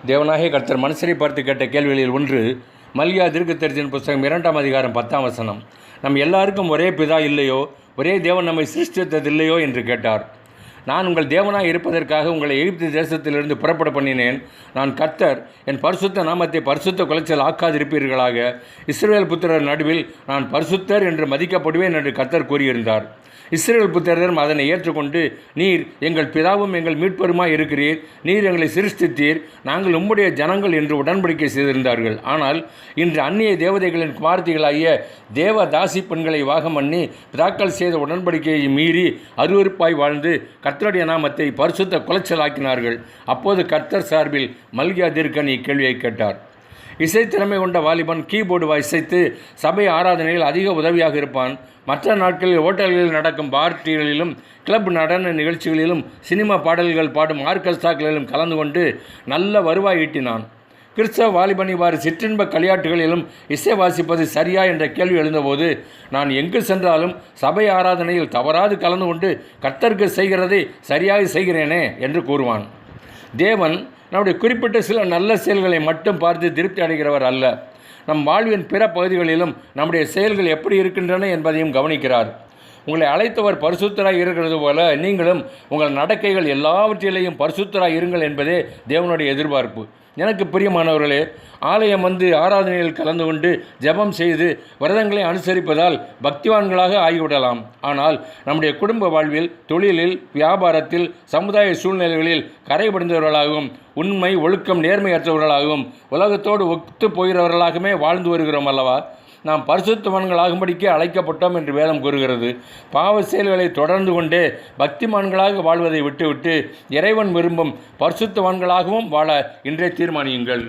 தேவனாகிய கர்த்தர் மனுஷரை பார்த்து கேட்ட கேள்விகளில் ஒன்று, மல்கியா தீர்க்கதரிசியின் புஸ்தகம் 2ஆம் அதிகாரம் 10ஆம் வசனம். நம் எல்லாருக்கும் ஒரே பிதா இல்லையோ, ஒரே தேவன் நம்மை சிருஷ்டித்ததில்லையோ என்று கேட்டார். நான் உங்கள் தேவனாய் இருப்பதற்காக உங்களை எகிப்து தேசத்திலிருந்து புறப்பட பண்ணினேன். நான் கர்த்தர், என் பரிசுத்த நாமத்தை பரிசுத்த குலைச்சல் ஆக்காதிருப்பீர்களாக. இஸ்ரவேல் புத்திரர் நடுவில் நான் பரிசுத்தர் என்று மதிக்கப்படுவேன் என்று கர்த்தர் கூறியிருந்தார். இஸ்ரவேல் புத்திரரும் அதனை ஏற்றுக்கொண்டு, நீர் எங்கள் பிதாவும் எங்கள் மீட்பருமாய் இருக்கிறீர், நீர் எங்களை சிருஷ்டித்தீர், நாங்கள் உம்முடைய ஜனங்கள் என்று உடன்படிக்கை செய்திருந்தார்கள். ஆனால் இன்று அந்நிய தேவதைகளின் குமார்த்திகளாகிய தேவதாசி பெண்களை வாகம் பண்ணி பிதாக்கள் செய்த உடன்படிக்கையை மீறி அருவருப்பாய் வாழ்ந்து கர்த்தருடைய நாமத்தை பரிசுத்த குலைச்சலாக்கினார்கள். அப்போது கர்த்தர் சார்பில் மல்கியா தீர்க்கன் இக்கேள்வியை கேட்டார். இசைத்திறமை கொண்ட வாலிபன் கீபோர்டு இசைத்து சபை ஆராதனையில் அதிக உதவியாக இருப்பான். மற்ற நாட்களில் ஹோட்டல்களில் நடக்கும் பார்ட்டிகளிலும் கிளப் நடன நிகழ்ச்சிகளிலும் சினிமா பாடல்கள் பாடும் ஆர்கெஸ்ட்ராக்களிலும் கலந்து கொண்டு நல்ல வருவாய் ஈட்டினான். கிறிஸ்தவ வாலிபன் இவ்வாறு சிற்றின்ப களியாட்டுகளிலும் இசை வாசிப்பது சரியா என்ற கேள்வி எழுந்தபோது, நான் எங்கு சென்றாலும் சபை ஆராதனையில் தவறாது கலந்து கொண்டு கர்த்தருக்கு செய்கிறதை சரியாக செய்கிறேனே என்று கூறுவான். தேவன் நம்முடைய குறிப்பிட்ட சில நல்ல செயல்களை மட்டும் பார்த்து திருப்தி அடைகிறவர் அல்ல. நம் வாழ்வின் பிற பகுதிகளிலும் நம்முடைய செயல்கள் எப்படி இருக்கின்றன என்பதையும் கவனிக்கிறார். உங்களை அழைத்தவர் பரிசுத்தராய் இருக்கிறது போல நீங்களும் உங்கள் நடக்கைகள் எல்லாவற்றிலேயும் பரிசுத்தராய் இருங்கள் என்பதே தேவனுடைய எதிர்பார்ப்பு. எனக்கு பிரியமானவர்களே, ஆலயம் வந்து ஆராதனையில் கலந்து கொண்டு ஜெபம் செய்து விரதங்களை அனுசரிப்பதால் பக்திவான்களாக ஆகிவிடலாம். ஆனால் நம்முடைய குடும்ப வாழ்வில், தொழிலில், வியாபாரத்தில், சமுதாய சூழ்நிலைகளில் கரைபடிந்தவர்களாகவும் உண்மை, ஒழுக்கம், நேர்மையற்றவர்களாகவும் உலகத்தோடு ஒத்து போகிறவர்களாகவே வாழ்ந்து வருகிறோம் அல்லவா? நாம் பரிசுத்தவான்களாகும்படிக்கே அழைக்கப்பட்டோம் என்று வேதம் கூறுகிறது. பாவ செயல்களை தொடர்ந்து கொண்டே பக்திமான்களாக வாழ்வதை விட்டுவிட்டு இறைவன் விரும்பும் பரிசுத்தவான்களாகவும் வாழ இன்றே தீர்மானியுங்கள்.